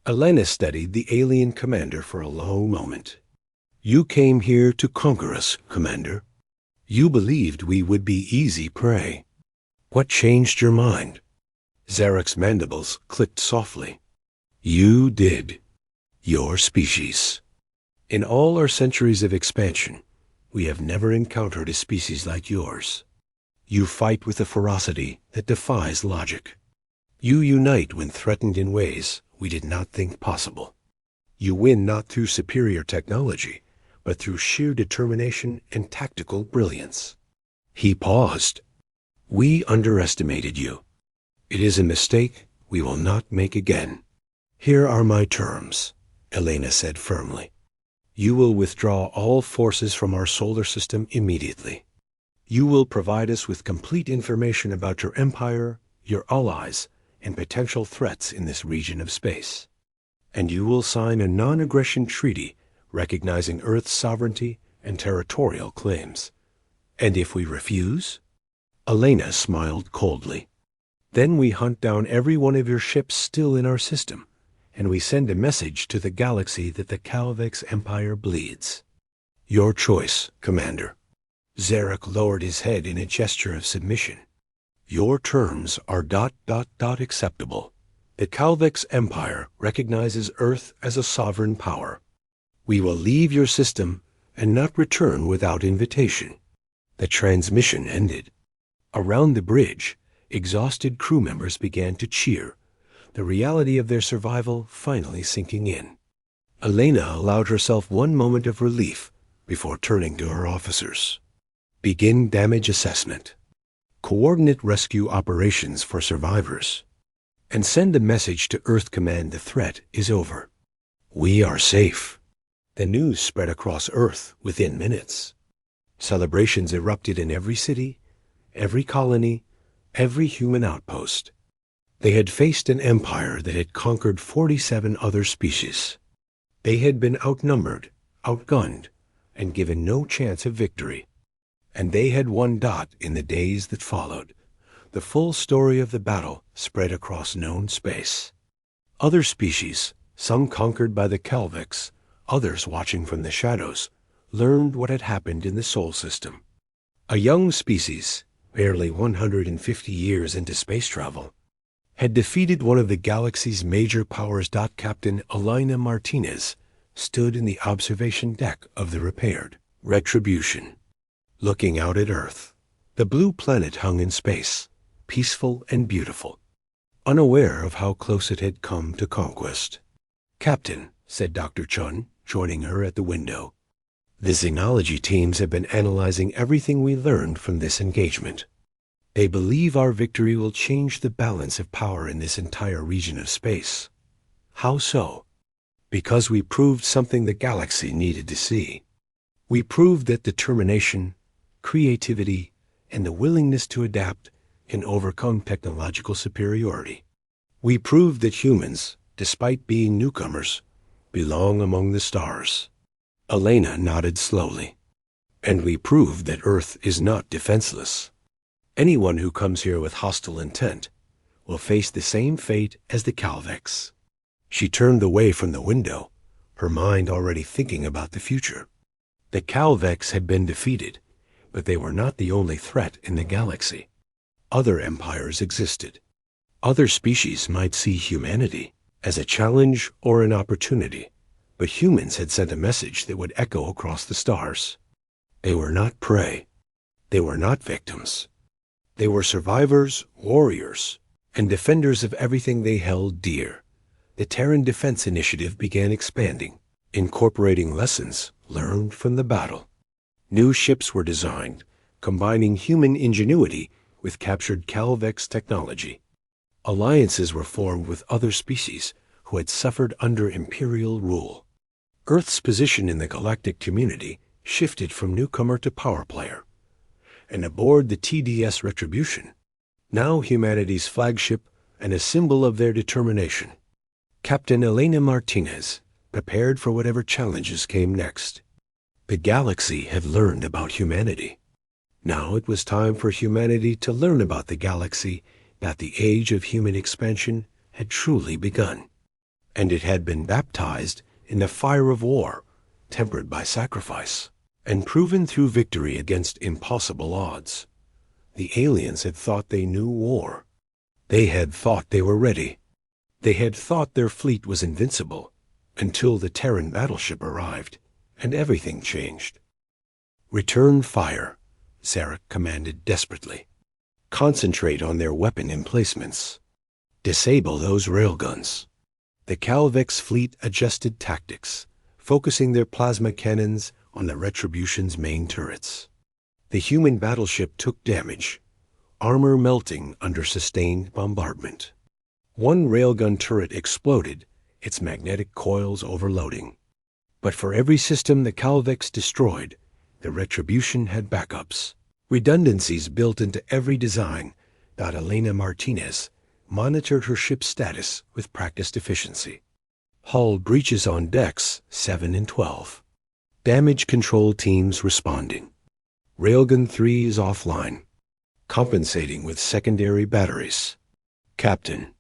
Elena studied the alien commander for a long moment. "You came here to conquer us, Commander. You believed we would be easy prey. What changed your mind?" Zarek's mandibles clicked softly. "You did. Your species. In all our centuries of expansion, we have never encountered a species like yours. You fight with a ferocity that defies logic. You unite when threatened in ways we did not think possible. You win not through superior technology, but through sheer determination and tactical brilliance." He paused. "We underestimated you. It is a mistake we will not make again. Here are my terms," Elena said firmly. "You will withdraw all forces from our solar system immediately. You will provide us with complete information about your empire, your allies, and potential threats in this region of space. And you will sign a non-aggression treaty recognizing Earth's sovereignty and territorial claims. And if we refuse?" Elena smiled coldly. "Then we hunt down every one of your ships still in our system, and we send a message to the galaxy that the Calvex Empire bleeds. Your choice, Commander." Zarek lowered his head in a gesture of submission. "Your terms are ... acceptable. The Calvex Empire recognizes Earth as a sovereign power. We will leave your system and not return without invitation." The transmission ended. Around the bridge, exhausted crew members began to cheer, the reality of their survival finally sinking in. Elena allowed herself one moment of relief before turning to her officers. "Begin damage assessment. Coordinate rescue operations for survivors. And send a message to Earth Command the threat is over. We are safe." The news spread across Earth within minutes. Celebrations erupted in every city, every colony, every human outpost. They had faced an empire that had conquered 47 other species. They had been outnumbered, outgunned, and given no chance of victory. And they had won. In the days that followed, the full story of the battle spread across known space. Other species, some conquered by the Calvex, others watching from the shadows, learned what had happened in the Sol system. A young species, barely 150 years into space travel, had defeated one of the galaxy's major powers. Captain Elena Martinez stood in the observation deck of the repaired Retribution, looking out at Earth. The blue planet hung in space, peaceful and beautiful, unaware of how close it had come to conquest. "Captain," said Dr. Chun, joining her at the window, "the xenology teams have been analyzing everything we learned from this engagement. They believe our victory will change the balance of power in this entire region of space." "How so?" "Because we proved something the galaxy needed to see. We proved that determination, creativity, and the willingness to adapt can overcome technological superiority. We proved that humans, despite being newcomers, belong among the stars." Elena nodded slowly. "And we proved that Earth is not defenseless. Anyone who comes here with hostile intent will face the same fate as the Calvex." She turned away from the window, her mind already thinking about the future. The Calvex had been defeated, but they were not the only threat in the galaxy. Other empires existed. Other species might see humanity as a challenge or an opportunity, but humans had sent a message that would echo across the stars. They were not prey. They were not victims. They were survivors, warriors, and defenders of everything they held dear. The Terran Defense Initiative began expanding, incorporating lessons learned from the battle. New ships were designed, combining human ingenuity with captured Calvex technology. Alliances were formed with other species who had suffered under Imperial rule. Earth's position in the galactic community shifted from newcomer to power player. And aboard the TDS Retribution, now humanity's flagship and a symbol of their determination, Captain Elena Martinez prepared for whatever challenges came next. The galaxy had learned about humanity. Now it was time for humanity to learn about the galaxy, that the age of human expansion had truly begun. and it had been baptized in the fire of war, tempered by sacrifice, and proven through victory against impossible odds. The aliens had thought they knew war. They had thought they were ready. They had thought their fleet was invincible, until the Terran battleship arrived, and everything changed. "Return fire," Zarek commanded desperately. "Concentrate on their weapon emplacements. Disable those railguns." The Calvex fleet adjusted tactics, focusing their plasma cannons on the Retribution's main turrets. The human battleship took damage, armor melting under sustained bombardment. One railgun turret exploded, its magnetic coils overloading. But for every system the Calvex destroyed, the Retribution had backups. Redundancies built into every design that Elena Martinez monitored her ship's status with practiced efficiency. Hull breaches on decks 7 and 12. Damage control teams responding. Railgun 3 is offline, compensating with secondary batteries. "Captain,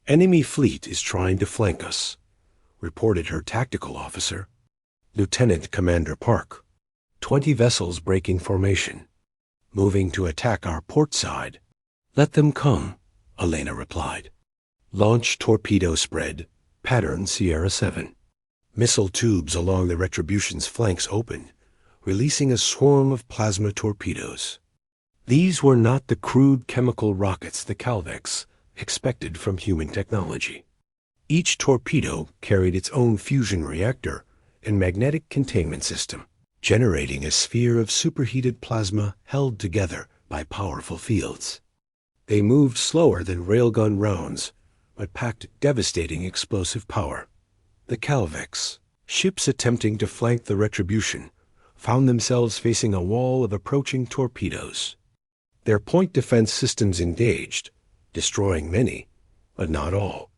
enemy fleet is trying to flank us," reported her tactical officer, Lieutenant Commander Park. 20 vessels breaking formation, moving to attack our port side. "Let them come," Elena replied. "Launch torpedo spread, pattern Sierra 7. Missile tubes along the Retribution's flanks open, releasing a swarm of plasma torpedoes. These were not the crude chemical rockets the Calvex expected from human technology. Each torpedo carried its own fusion reactor and magnetic containment system, generating a sphere of superheated plasma held together by powerful fields. They moved slower than railgun rounds, but packed devastating explosive power. The Calvex, ships attempting to flank the Retribution, found themselves facing a wall of approaching torpedoes. Their point defense systems engaged, destroying many, but not all.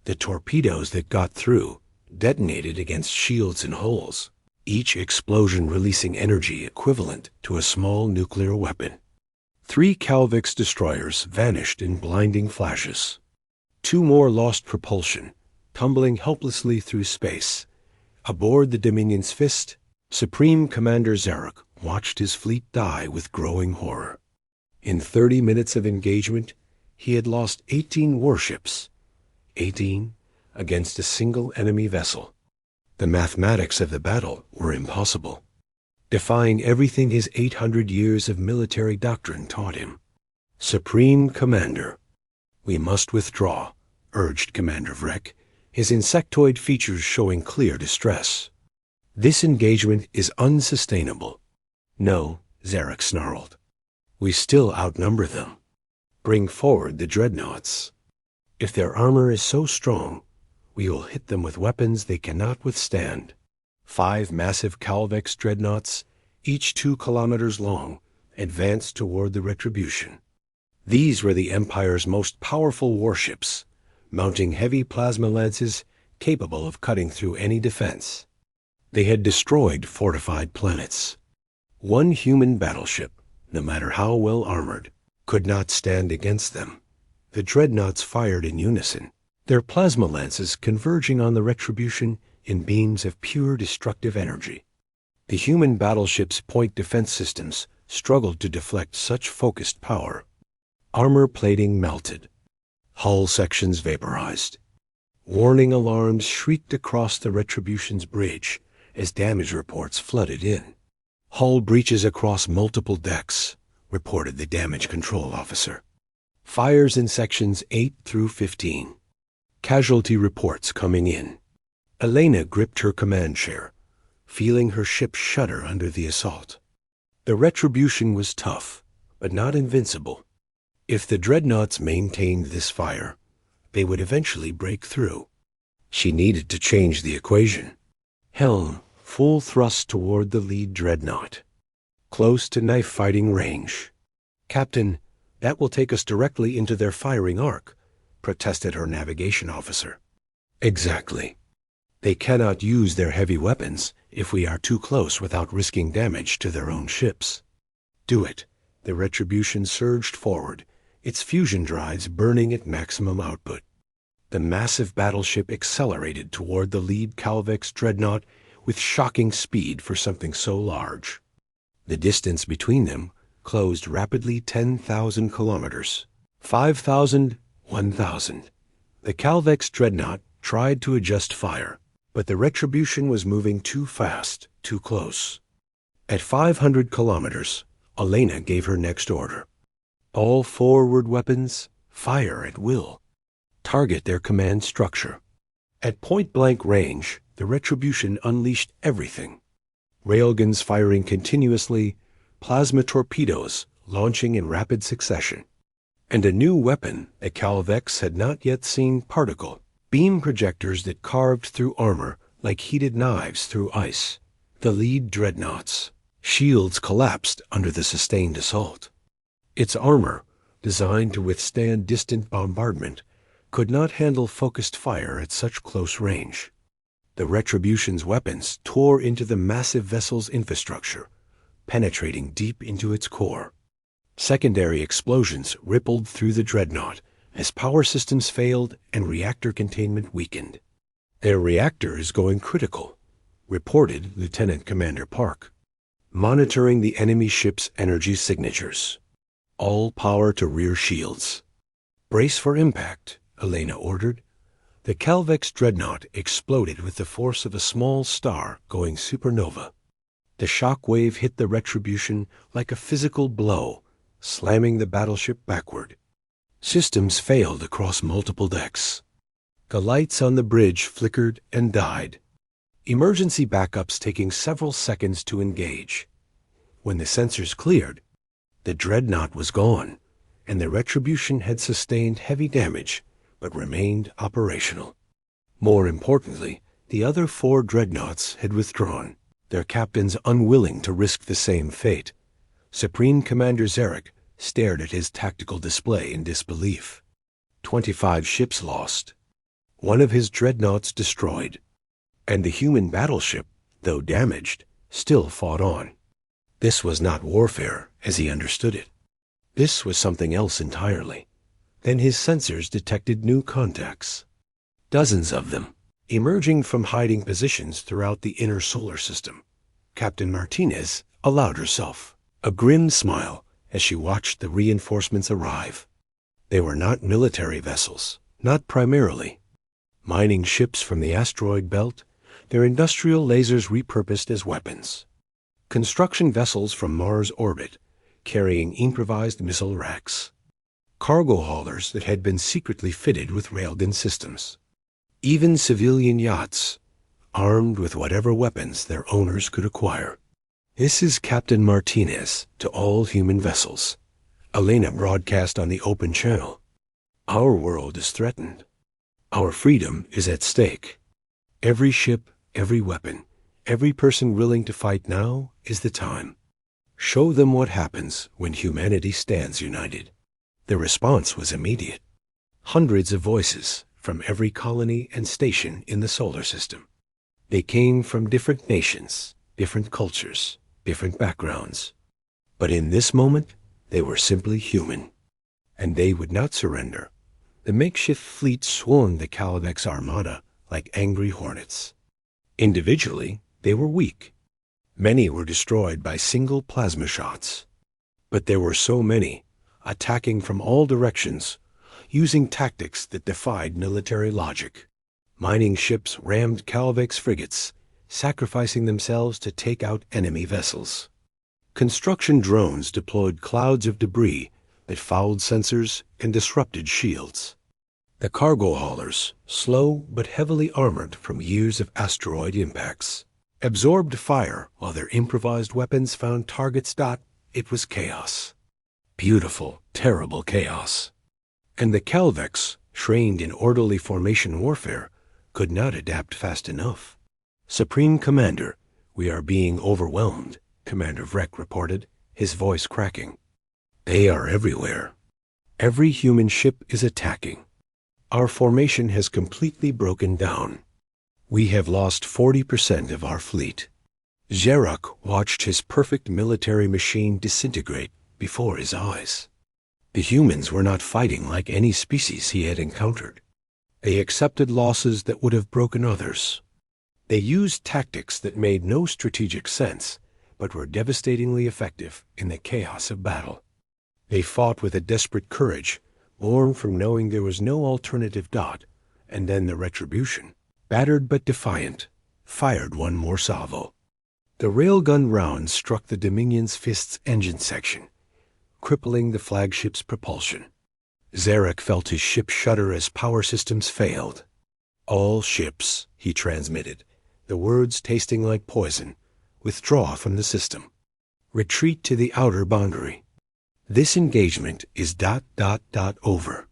The torpedoes that got through detonated against shields and hulls, each explosion releasing energy equivalent to a small nuclear weapon. 3 Calvex destroyers vanished in blinding flashes. 2 more lost propulsion, tumbling helplessly through space. Aboard the Dominion's Fist, Supreme Commander Zarek watched his fleet die with growing horror. In 30 minutes of engagement, he had lost 18 warships, 18 against a single enemy vessel. The mathematics of the battle were impossible, defying everything his 800 years of military doctrine taught him. "Supreme Commander, we must withdraw," urged Commander Vrek, his insectoid features showing clear distress. "This engagement is unsustainable." "No," Zarek snarled. "We still outnumber them. Bring forward the dreadnoughts. If their armor is so strong, we will hit them with weapons they cannot withstand." 5 massive Calvex dreadnoughts, each 2 kilometers long, advanced toward the Retribution. These were the Empire's most powerful warships, mounting heavy plasma lances capable of cutting through any defense. They had destroyed fortified planets. One human battleship, no matter how well armored, could not stand against them. The dreadnoughts fired in unison, their plasma lances converging on the Retribution in beams of pure destructive energy. The human battleship's point defense systems struggled to deflect such focused power. Armor plating melted. Hull sections vaporized. Warning alarms shrieked across the Retribution's bridge as damage reports flooded in. "Hull breaches across multiple decks," reported the damage control officer. "Fires in sections 8 through 15. Casualty reports coming in." Elena gripped her command chair, feeling her ship shudder under the assault. The Retribution was tough, but not invincible. If the dreadnoughts maintained this fire, they would eventually break through. She needed to change the equation. Helm full thrust toward the lead dreadnought, close to knife-fighting range. "Captain, that will take us directly into their firing arc," protested her navigation officer. "Exactly. They cannot use their heavy weapons if we are too close without risking damage to their own ships." "Do it." The Retribution surged forward, its fusion drives burning at maximum output. The massive battleship accelerated toward the lead Calvex dreadnought with shocking speed for something so large. The distance between them closed rapidly 10,000 kilometers. 5,000, 1,000. The Calvex dreadnought tried to adjust fire, but the Retribution was moving too fast, too close. At 500 kilometers, Elena gave her next order. All forward weapons, fire at will. Target their command structure. At point-blank range, the Retribution unleashed everything. Railguns firing continuously, plasma torpedoes launching in rapid succession. And a new weapon that Calvex had not yet seen: particle beam projectors that carved through armor like heated knives through ice. The lead dreadnoughts. Shields collapsed under the sustained assault. Its armor, designed to withstand distant bombardment, could not handle focused fire at such close range. The Retribution's weapons tore into the massive vessel's infrastructure, penetrating deep into its core. Secondary explosions rippled through the dreadnought as power systems failed and reactor containment weakened. "Their reactor is going critical," reported Lieutenant Commander Park, monitoring the enemy ship's energy signatures. "All power to rear shields." "Brace for impact," Elena ordered. The Calvex dreadnought exploded with the force of a small star going supernova. The shock wave hit the Retribution like a physical blow, slamming the battleship backward. Systems failed across multiple decks. The lights on the bridge flickered and died, emergency backups taking several seconds to engage. When the sensors cleared, the dreadnought was gone, and the Retribution had sustained heavy damage but remained operational. More importantly, the other 4 dreadnoughts had withdrawn, their captains unwilling to risk the same fate. Supreme Commander Zarek stared at his tactical display in disbelief. 25 ships lost, 1 of his dreadnoughts destroyed, and the human battleship, though damaged, still fought on. This was not warfare as he understood it. This was something else entirely. Then his sensors detected new contacts. Dozens of them, emerging from hiding positions throughout the inner solar system. Captain Martinez allowed herself a grim smile as she watched the reinforcements arrive. They were not military vessels, not primarily. Mining ships from the asteroid belt, their industrial lasers repurposed as weapons. Construction vessels from Mars orbit, carrying improvised missile racks. Cargo haulers that had been secretly fitted with railgun systems. Even civilian yachts, armed with whatever weapons their owners could acquire. "This is Captain Martinez to all human vessels," Elena broadcast on the open channel. "Our world is threatened. Our freedom is at stake. Every ship, every weapon, every person willing to fight now is the time. Show them what happens when humanity stands united." The response was immediate. Hundreds of voices from every colony and station in the solar system. They came from different nations, different cultures, different backgrounds. But in this moment, they were simply human. And they would not surrender. The makeshift fleet swarmed the Galactic Armada like angry hornets. Individually, they were weak. Many were destroyed by single plasma shots. But there were so many, attacking from all directions, using tactics that defied military logic. Mining ships rammed Calvex frigates, sacrificing themselves to take out enemy vessels. Construction drones deployed clouds of debris that fouled sensors and disrupted shields. The cargo haulers, slow but heavily armored from years of asteroid impacts, absorbed fire while their improvised weapons found targets. It was chaos. Beautiful, terrible chaos. And the Calvex, trained in orderly formation warfare, could not adapt fast enough. "Supreme Commander, we are being overwhelmed," Commander Vrek reported, his voice cracking. "They are everywhere. Every human ship is attacking. Our formation has completely broken down. We have lost 40% of our fleet." Zarek watched his perfect military machine disintegrate before his eyes. The humans were not fighting like any species he had encountered. They accepted losses that would have broken others. They used tactics that made no strategic sense, but were devastatingly effective in the chaos of battle. They fought with a desperate courage, born from knowing there was no alternative. And then the Retribution, battered but defiant, fired one more salvo. The railgun round struck the Dominion's Fist's engine section, crippling the flagship's propulsion. Zarek felt his ship shudder as power systems failed. "All ships," he transmitted, the words tasting like poison, "withdraw from the system. Retreat to the outer boundary. This engagement is ... over."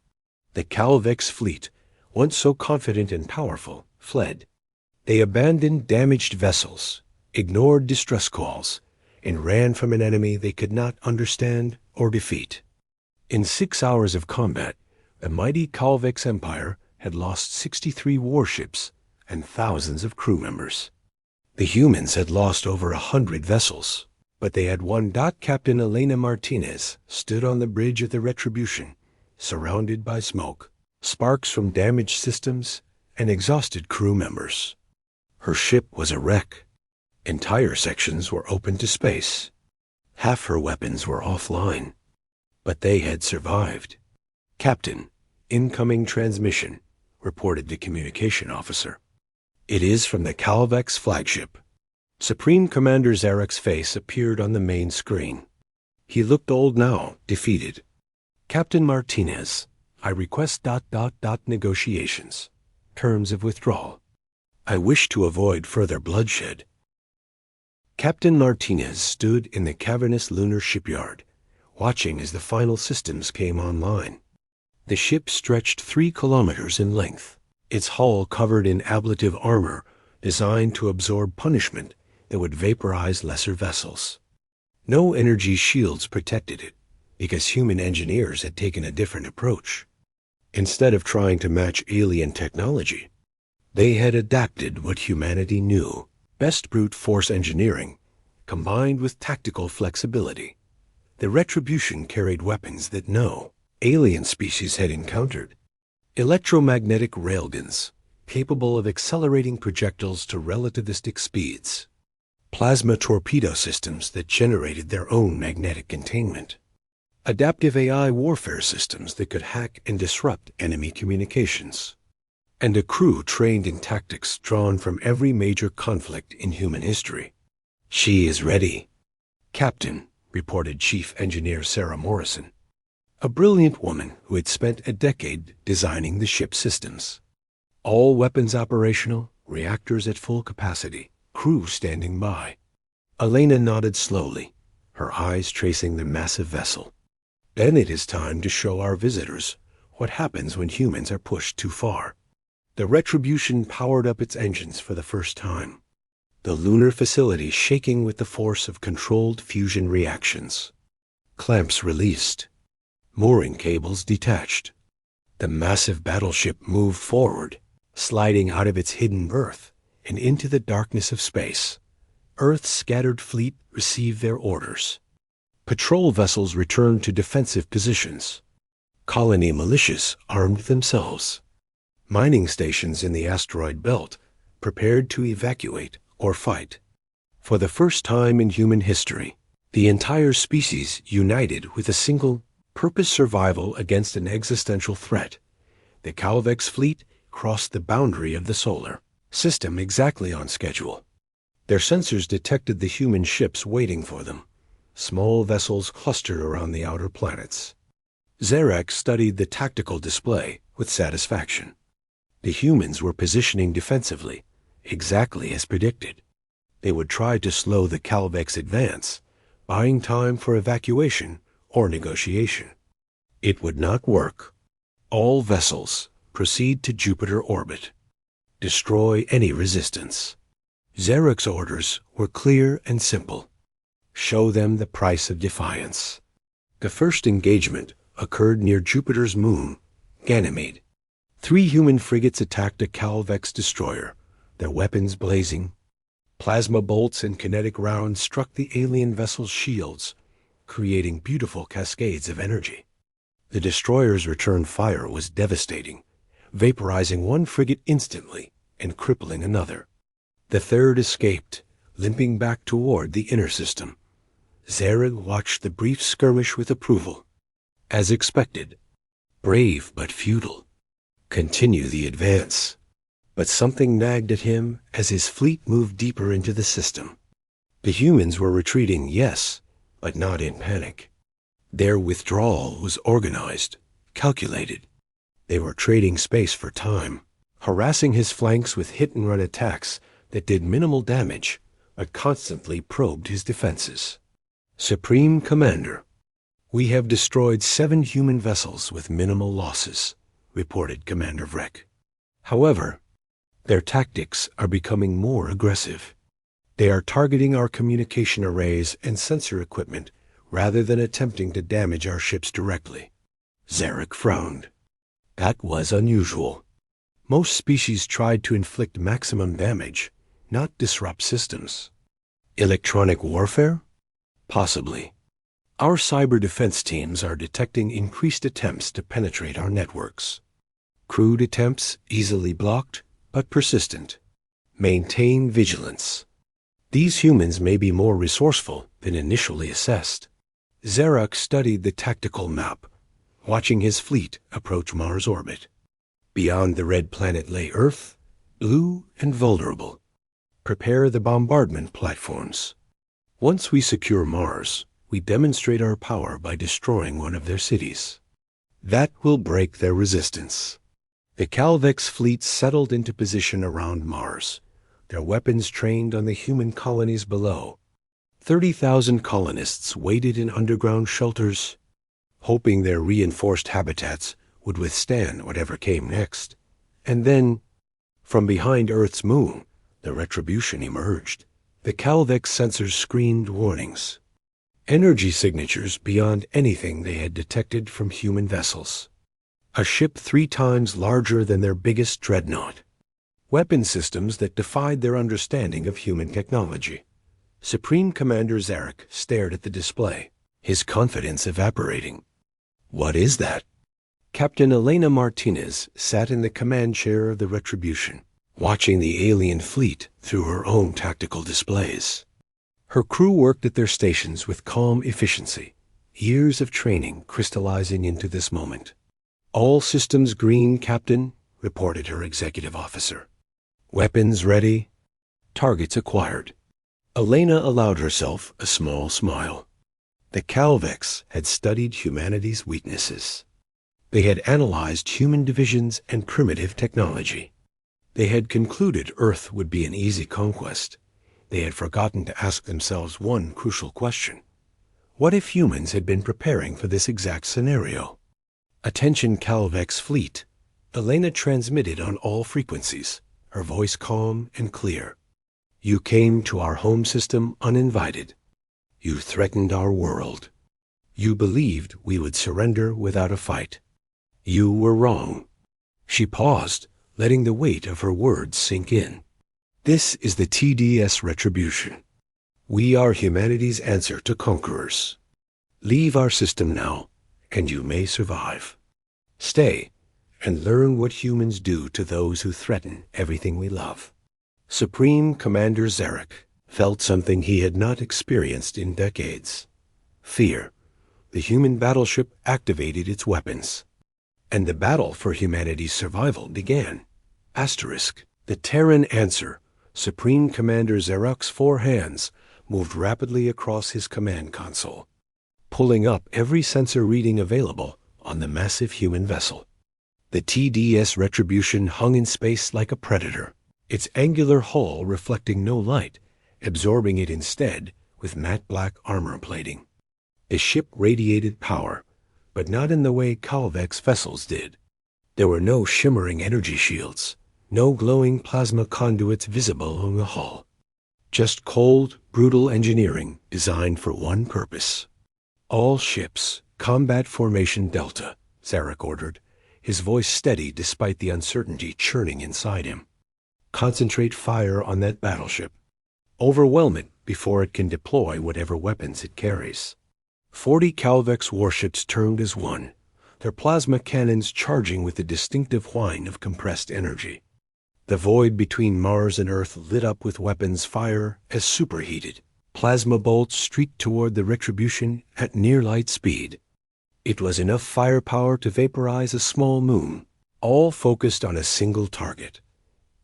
The Calvex fleet, once so confident and powerful, fled. They abandoned damaged vessels, ignored distress calls, and ran from an enemy they could not understand or defeat. In 6 hours of combat, the mighty Calvex Empire had lost 63 warships and thousands of crew members. The humans had lost over 100 vessels, but they had won. Captain Elena Martinez stood on the bridge of the Retribution, surrounded by smoke, sparks from damaged systems, and exhausted crew members. Her ship was a wreck. Entire sections were open to space. Half her weapons were offline. But they had survived. "Captain, incoming transmission," reported the communication officer. "It is from the Calvex flagship." Supreme Commander Zarek's face appeared on the main screen. He looked old now, defeated. "Captain Martinez, I request ... negotiations. Terms of withdrawal. I wish to avoid further bloodshed." Captain Martinez stood in the cavernous lunar shipyard, watching as the final systems came online. The ship stretched 3 kilometers in length, its hull covered in ablative armor designed to absorb punishment that would vaporize lesser vessels. No energy shields protected it, because human engineers had taken a different approach. Instead of trying to match alien technology, they had adapted what humanity knew, best brute force engineering, combined with tactical flexibility. The Retribution carried weapons that no alien species had encountered. Electromagnetic railguns, capable of accelerating projectiles to relativistic speeds. Plasma torpedo systems that generated their own magnetic containment. Adaptive AI warfare systems that could hack and disrupt enemy communications. And a crew trained in tactics drawn from every major conflict in human history. "She is ready, Captain," reported Chief Engineer Sarah Morrison, a brilliant woman who had spent a decade designing the ship's systems. All weapons operational, reactors at full capacity, crew standing by. Elena nodded slowly, her eyes tracing the massive vessel. "Then it is time to show our visitors what happens when humans are pushed too far." The Retribution powered up its engines for the first time, the lunar facility shaking with the force of controlled fusion reactions. Clamps released. Mooring cables detached. The massive battleship moved forward, sliding out of its hidden berth and into the darkness of space. Earth's scattered fleet received their orders. Patrol vessels returned to defensive positions. Colony militias armed themselves. Mining stations in the asteroid belt prepared to evacuate or fight. For the first time in human history, the entire species united with a single purpose: survival against an existential threat. The Calvex fleet crossed the boundary of the solar system exactly on schedule. Their sensors detected the human ships waiting for them, small vessels clustered around the outer planets. Zarek studied the tactical display with satisfaction. The humans were positioning defensively, exactly as predicted. They would try to slow the Calvex advance, buying time for evacuation or negotiation. It would not work. All vessels proceed to Jupiter orbit. Destroy any resistance. Zarek's orders were clear and simple. Show them the price of defiance. The first engagement occurred near Jupiter's moon, Ganymede. 3 human frigates attacked a Calvex destroyer, their weapons blazing. Plasma bolts and kinetic rounds struck the alien vessel's shields, creating beautiful cascades of energy. The destroyer's return fire was devastating, vaporizing one frigate instantly and crippling another. The third escaped, limping back toward the inner system. Zarek watched the brief skirmish with approval. As expected, brave but futile. Continue the advance. But something nagged at him as his fleet moved deeper into the system. The humans were retreating, yes, but not in panic. Their withdrawal was organized, calculated. They were trading space for time, harassing his flanks with hit-and-run attacks that did minimal damage, but constantly probed his defenses. Supreme Commander, we have destroyed 7 human vessels with minimal losses, reported Commander Vrek. However, their tactics are becoming more aggressive. They are targeting our communication arrays and sensor equipment rather than attempting to damage our ships directly. Zarek frowned. That was unusual. Most species tried to inflict maximum damage, not disrupt systems. Electronic warfare? Possibly. Our cyber defense teams are detecting increased attempts to penetrate our networks. Crude attempts easily blocked, but persistent. Maintain vigilance. These humans may be more resourceful than initially assessed. Zarek studied the tactical map, watching his fleet approach Mars' orbit. Beyond the red planet lay Earth, blue and vulnerable. Prepare the bombardment platforms. Once we secure Mars, we demonstrate our power by destroying one of their cities. That will break their resistance. The Calvex fleet settled into position around Mars, their weapons trained on the human colonies below. 30,000 colonists waited in underground shelters, hoping their reinforced habitats would withstand whatever came next. And then, from behind Earth's moon, the retribution emerged. The Calvex sensors screamed warnings. Energy signatures beyond anything they had detected from human vessels. A ship 3 times larger than their biggest dreadnought. Weapon systems that defied their understanding of human technology. Supreme Commander Zarek stared at the display, his confidence evaporating. What is that? Captain Elena Martinez sat in the command chair of the Retribution, watching the alien fleet through her own tactical displays. Her crew worked at their stations with calm efficiency, years of training crystallizing into this moment. All systems green, Captain, reported her executive officer. Weapons ready, targets acquired. Elena allowed herself a small smile. The Calvex had studied humanity's weaknesses. They had analyzed human divisions and primitive technology. They had concluded Earth would be an easy conquest. They had forgotten to ask themselves one crucial question. What if humans had been preparing for this exact scenario? Attention Calvex fleet. Elena transmitted on all frequencies, her voice calm and clear. You came to our home system uninvited. You threatened our world. You believed we would surrender without a fight. You were wrong. She paused, letting the weight of her words sink in. This is the TDS Retribution. We are humanity's answer to conquerors. Leave our system now, and you may survive. Stay, and learn what humans do to those who threaten everything we love. Supreme Commander Zarek felt something he had not experienced in decades. Fear. The human battleship activated its weapons. And the battle for humanity's survival began. Asterisk. The Terran answer. Supreme Commander Zarek's 4 hands moved rapidly across his command console, pulling up every sensor reading available on the massive human vessel. The TDS Retribution hung in space like a predator, its angular hull reflecting no light, absorbing it instead with matte black armor plating. The ship radiated power, but not in the way Calvex vessels did. There were no shimmering energy shields, no glowing plasma conduits visible on the hull. Just cold, brutal engineering designed for one purpose. All ships, combat formation Delta, Zarek ordered, his voice steady despite the uncertainty churning inside him. Concentrate fire on that battleship. Overwhelm it before it can deploy whatever weapons it carries. 40 Calvex warships turned as one, their plasma cannons charging with the distinctive whine of compressed energy. The void between Mars and Earth lit up with weapons fire as superheated. Plasma bolts streaked toward the Retribution at near light speed. It was enough firepower to vaporize a small moon, all focused on a single target.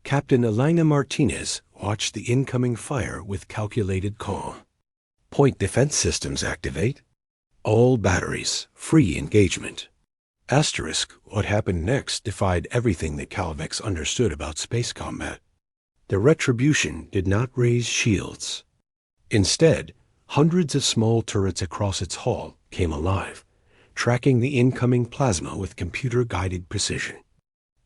Captain Elena Martinez watched the incoming fire with calculated calm. Point defense systems activate. All batteries, free engagement. Asterisk, what happened next defied everything that Calvex understood about space combat. The Retribution did not raise shields. Instead, hundreds of small turrets across its hull came alive, tracking the incoming plasma with computer-guided precision.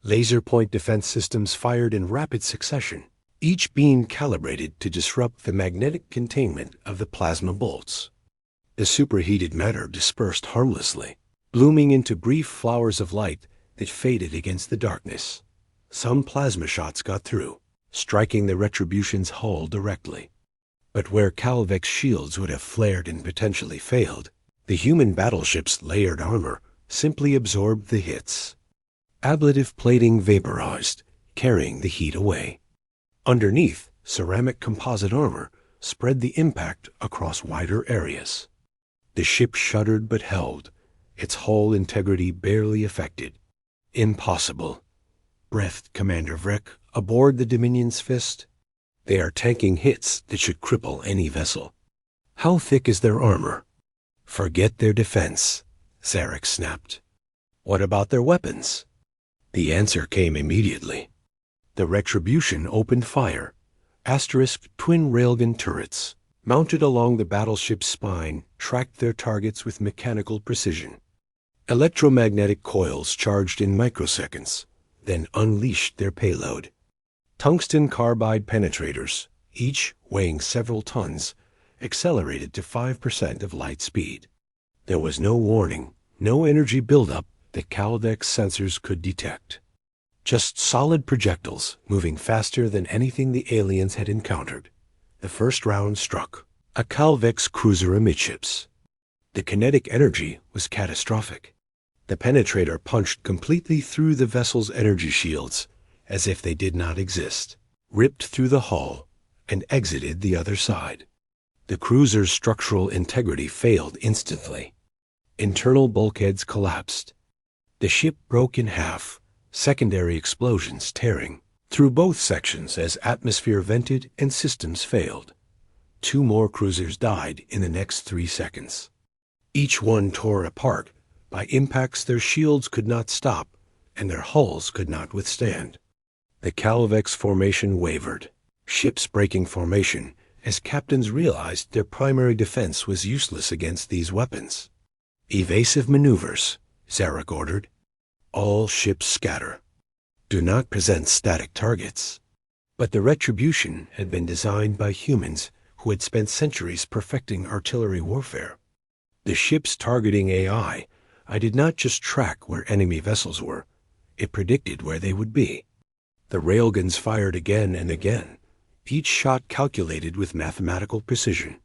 Laser point defense systems fired in rapid succession, each beam calibrated to disrupt the magnetic containment of the plasma bolts. The superheated matter dispersed harmlessly, blooming into brief flowers of light that faded against the darkness. Some plasma shots got through, striking the Retribution's hull directly. But where Calvex's shields would have flared and potentially failed, the human battleship's layered armor simply absorbed the hits. Ablative plating vaporized, carrying the heat away. Underneath, ceramic composite armor spread the impact across wider areas. The ship shuddered but held, its hull integrity barely affected. Impossible, breathed Commander Vrek aboard the Dominion's Fist. They are tanking hits that should cripple any vessel. How thick is their armor? Forget their defense, Zarek snapped. What about their weapons? The answer came immediately. The Retribution opened fire. Asterisk twin railgun turrets, mounted along the battleship's spine, tracked their targets with mechanical precision. Electromagnetic coils charged in microseconds, then unleashed their payload. Tungsten carbide penetrators, each weighing several tons, accelerated to 5% of light speed. There was no warning, no energy buildup that Calvex sensors could detect. Just solid projectiles moving faster than anything the aliens had encountered. The first round struck a Calvex cruiser amidships. The kinetic energy was catastrophic. The penetrator punched completely through the vessel's energy shields, as if they did not exist, ripped through the hull, and exited the other side. The cruiser's structural integrity failed instantly. Internal bulkheads collapsed. The ship broke in half, secondary explosions tearing through both sections as atmosphere vented and systems failed. 2 more cruisers died in the next 3 seconds. Each one tore apart by impacts their shields could not stop and their hulls could not withstand. The Calvex formation wavered, ships breaking formation as captains realized their primary defense was useless against these weapons. Evasive maneuvers, Zarek ordered. All ships scatter. Do not present static targets. But the Retribution had been designed by humans who had spent centuries perfecting artillery warfare. The ship's targeting AI did not just track where enemy vessels were, it predicted where they would be. The railguns fired again and again, each shot calculated with mathematical precision.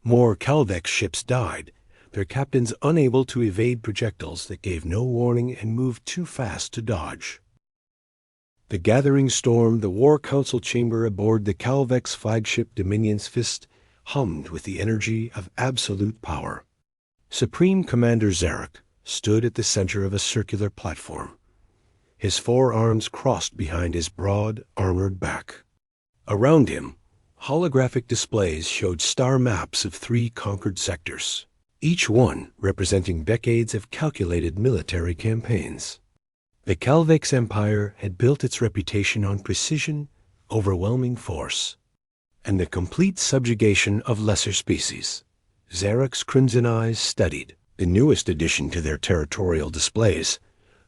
More Calvex ships died, their captains unable to evade projectiles that gave no warning and moved too fast to dodge. The gathering storm, the War Council chamber aboard the Calvex flagship Dominion's Fist, hummed with the energy of absolute power. Supreme Commander Zarek stood at the center of a circular platform. His 4 arms crossed behind his broad, armored back. Around him, holographic displays showed star maps of 3 conquered sectors, each one representing decades of calculated military campaigns. The Calvex Empire had built its reputation on precision, overwhelming force, and the complete subjugation of lesser species. Zarek's crimson eyes studied the newest addition to their territorial displays,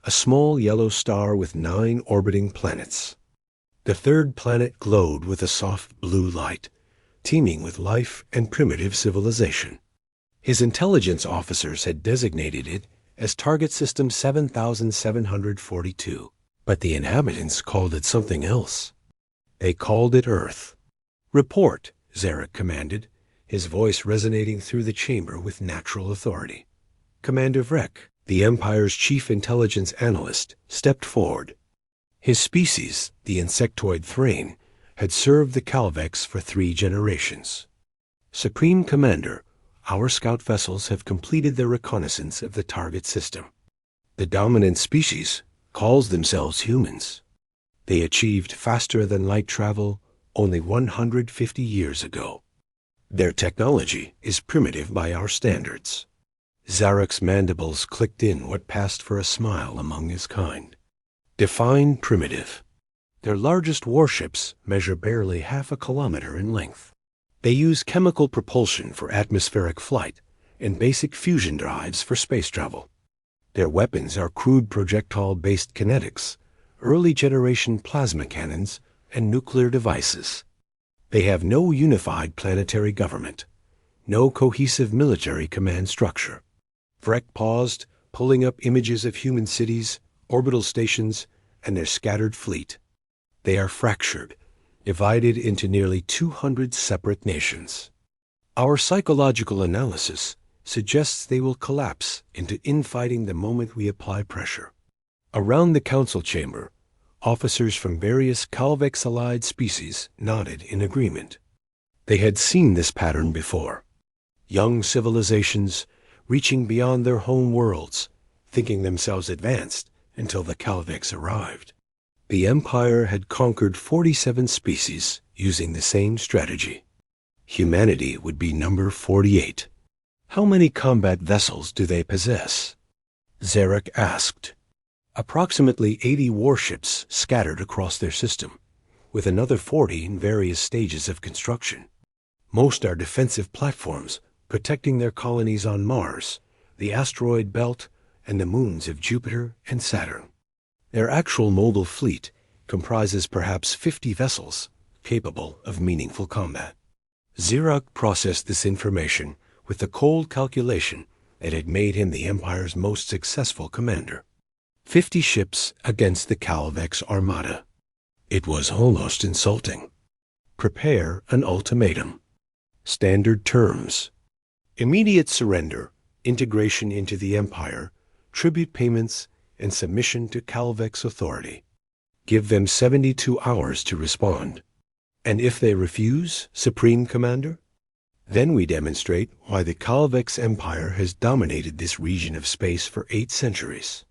a small yellow star with 9 orbiting planets. The 3rd planet glowed with a soft blue light, teeming with life and primitive civilization. His intelligence officers had designated it as Target System 7742, but the inhabitants called it something else. They called it Earth. Report, Zarek commanded, his voice resonating through the chamber with natural authority. Commander Vrek, The Empire's chief intelligence analyst stepped forward. His species, the insectoid Thrain, had served the Calvex for 3 generations. Supreme Commander, our scout vessels have completed their reconnaissance of the target system. The dominant species calls themselves humans. They achieved faster-than-light travel only 150 years ago. Their technology is primitive by our standards. Zarek's mandibles clicked in what passed for a smile among his kind. Define primitive. Their largest warships measure barely half a kilometer in length. They use chemical propulsion for atmospheric flight and basic fusion drives for space travel. Their weapons are crude projectile-based kinetics, early-generation plasma cannons, and nuclear devices. They have no unified planetary government, no cohesive military command structure. Vrek paused, pulling up images of human cities, orbital stations, and their scattered fleet. They are fractured, divided into nearly 200 separate nations. Our psychological analysis suggests they will collapse into infighting the moment we apply pressure. Around the council chamber, officers from various Calvex-allied species nodded in agreement. They had seen this pattern before. Young civilizations reaching beyond their home worlds, thinking themselves advanced until the Calvex arrived. The Empire had conquered 47 species using the same strategy. Humanity would be number 48. How many combat vessels do they possess? Zarek asked. Approximately 80 warships scattered across their system, with another 40 in various stages of construction. Most are defensive platforms protecting their colonies on Mars, the asteroid belt, and the moons of Jupiter and Saturn. Their actual mobile fleet comprises perhaps 50 vessels capable of meaningful combat. Zarek processed this information with the cold calculation that had made him the Empire's most successful commander. 50 ships against the Galactic Armada. It was almost insulting. Prepare an ultimatum. Standard terms. Immediate surrender, integration into the Empire, tribute payments, and submission to Calvex authority. Give them 72 hours to respond. And if they refuse, Supreme Commander? Then we demonstrate why the Calvex Empire has dominated this region of space for 8 centuries.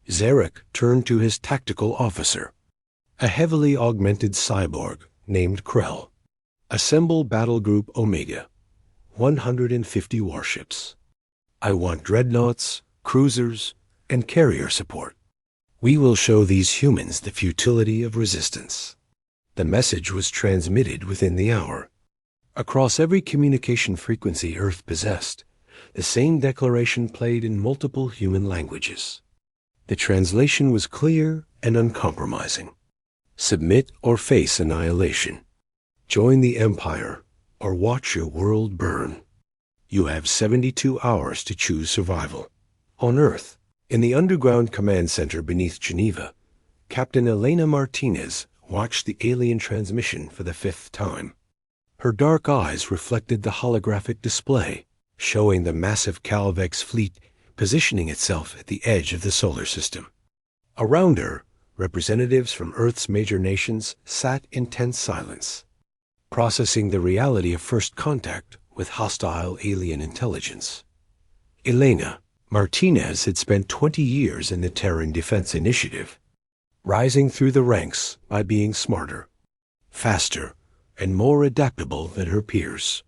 Zarek turned to his tactical officer, a heavily augmented cyborg named Krell. Assemble Battle Group Omega, 150 warships. I want dreadnoughts, cruisers, and carrier support. We will show these humans the futility of resistance. The message was transmitted within the hour. Across every communication frequency Earth possessed, the same declaration played in multiple human languages. The translation was clear and uncompromising. Submit or face annihilation. Join the Empire or watch your world burn. You have 72 hours to choose survival. On Earth, in the underground command center beneath Geneva, Captain Elena Martinez watched the alien transmission for the 5th time. Her dark eyes reflected the holographic display, showing the massive Calvex fleet positioning itself at the edge of the solar system. Around her, representatives from Earth's major nations sat in tense silence, processing the reality of first contact with hostile alien intelligence. Elena Martinez had spent 20 years in the Terran Defense Initiative, rising through the ranks by being smarter, faster, and more adaptable than her peers.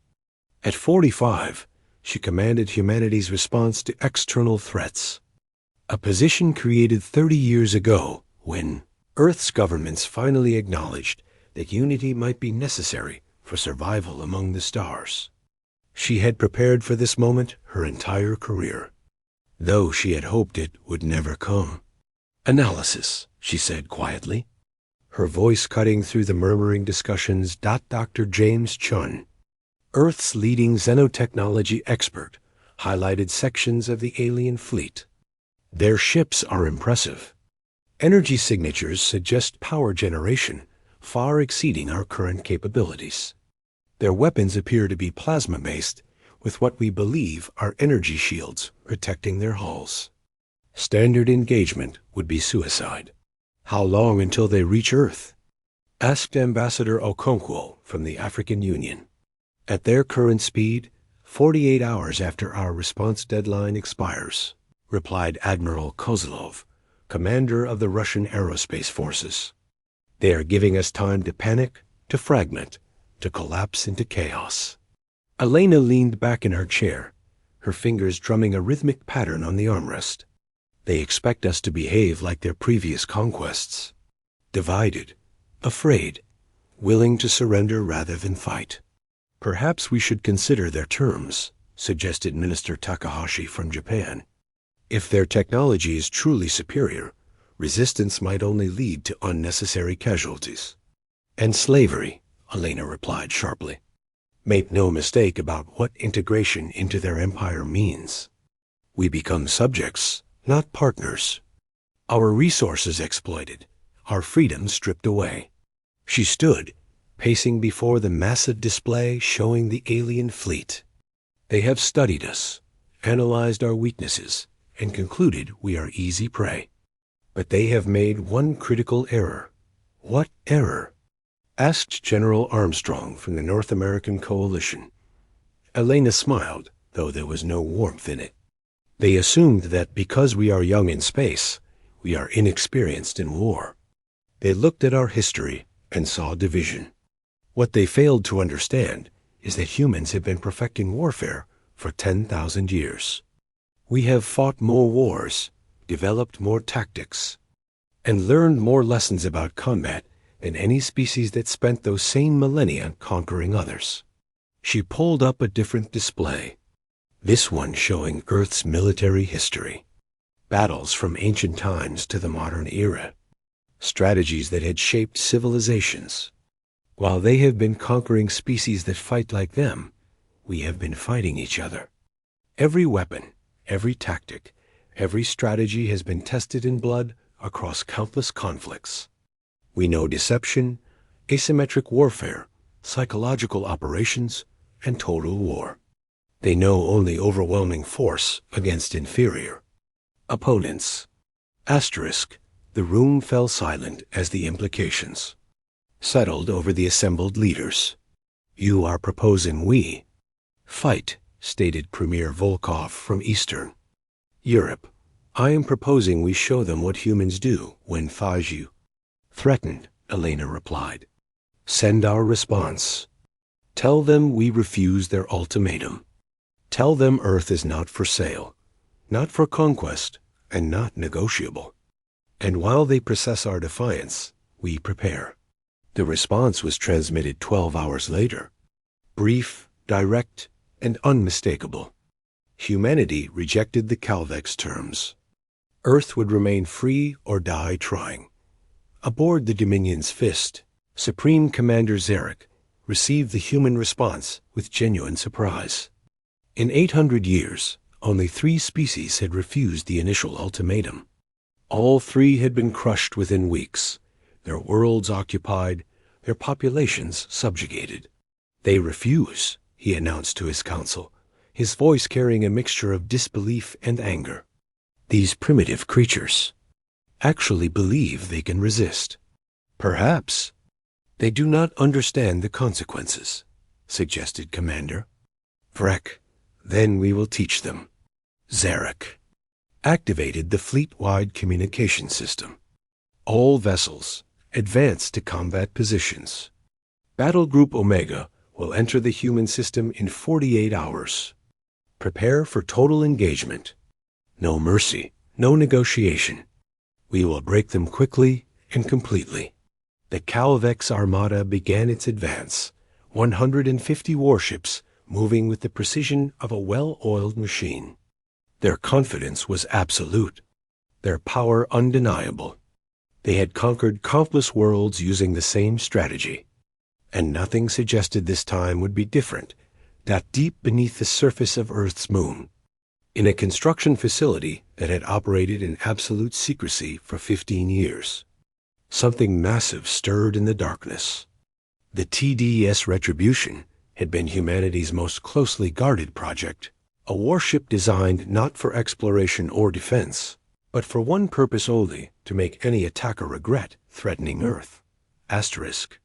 At 45, she commanded humanity's response to external threats, a position created 30 years ago when Earth's governments finally acknowledged that unity might be necessary for survival among the stars. She had prepared for this moment her entire career, though she had hoped it would never come. Analysis, she said quietly, her voice cutting through the murmuring discussions. Dr. James Chun, Earth's leading xenotechnology expert, highlighted sections of the alien fleet. Their ships are impressive. Energy signatures suggest power generation far exceeding our current capabilities. Their weapons appear to be plasma-based, with what we believe are energy shields protecting their hulls. Standard engagement would be suicide. How long until they reach Earth? Asked Ambassador Okonkwo from the African Union. At their current speed, 48 hours after our response deadline expires, replied Admiral Kozlov, commander of the Russian Aerospace Forces. They are giving us time to panic, to fragment, to collapse into chaos. Elena leaned back in her chair, her fingers drumming a rhythmic pattern on the armrest. They expect us to behave like their previous conquests. Divided, afraid, willing to surrender rather than fight. Perhaps we should consider their terms, suggested Minister Takahashi from Japan. If their technology is truly superior, resistance might only lead to unnecessary casualties. And slavery, Elena replied sharply. Make no mistake about what integration into their empire means. We become subjects, not partners. Our resources exploited, our freedom stripped away. She stood, pacing before the massive display showing the alien fleet. They have studied us, analyzed our weaknesses, and concluded we are easy prey. But they have made one critical error. What error? Asked General Armstrong from the North American Coalition. Elena smiled, though there was no warmth in it. They assumed that because we are young in space, we are inexperienced in war. They looked at our history and saw division. What they failed to understand is that humans have been perfecting warfare for 10,000 years. We have fought more wars, developed more tactics, and learned more lessons about combat than any species that spent those same millennia conquering others. She pulled up a different display, this one showing Earth's military history. Battles from ancient times to the modern era. Strategies that had shaped civilizations. While they have been conquering species that fight like them, we have been fighting each other. Every weapon, every tactic, every strategy has been tested in blood across countless conflicts. We know deception, asymmetric warfare, psychological operations, and total war. They know only overwhelming force against inferior opponents. Asterisk. The room fell silent as the implications settled over the assembled leaders. You are proposing we fight, stated Premier Volkov from Eastern Europe. I am proposing we show them what humans do when Faju threatened, Elena replied. Send our response. Tell them we refuse their ultimatum. Tell them Earth is not for sale, not for conquest, and not negotiable. And while they process our defiance, we prepare. The response was transmitted 12 hours later. Brief, direct, and unmistakable. Humanity rejected the Calvex terms. Earth would remain free or die trying. Aboard the Dominion's Fist, Supreme Commander Zarek received the human response with genuine surprise. In 800 years, only 3 species had refused the initial ultimatum. All 3 had been crushed within weeks, their worlds occupied, their populations subjugated. They refuse, he announced to his council, his voice carrying a mixture of disbelief and anger. These primitive creatures actually believe they can resist. Perhaps they do not understand the consequences, suggested Commander. Vrek, then we will teach them. Zarek activated the fleet-wide communication system. All vessels advance to combat positions. Battle Group Omega will enter the human system in 48 hours. Prepare for total engagement. No mercy, no negotiation. We will break them quickly and completely. The Galactic Armada began its advance, 150 warships moving with the precision of a well-oiled machine. Their confidence was absolute, their power undeniable. They had conquered countless worlds using the same strategy, and nothing suggested this time would be different, that deep beneath the surface of Earth's moon, in a construction facility that had operated in absolute secrecy for 15 years. Something massive stirred in the darkness. The TDS Retribution had been humanity's most closely guarded project, a warship designed not for exploration or defense, but for one purpose only, to make any attacker regret threatening Earth. Asterisk.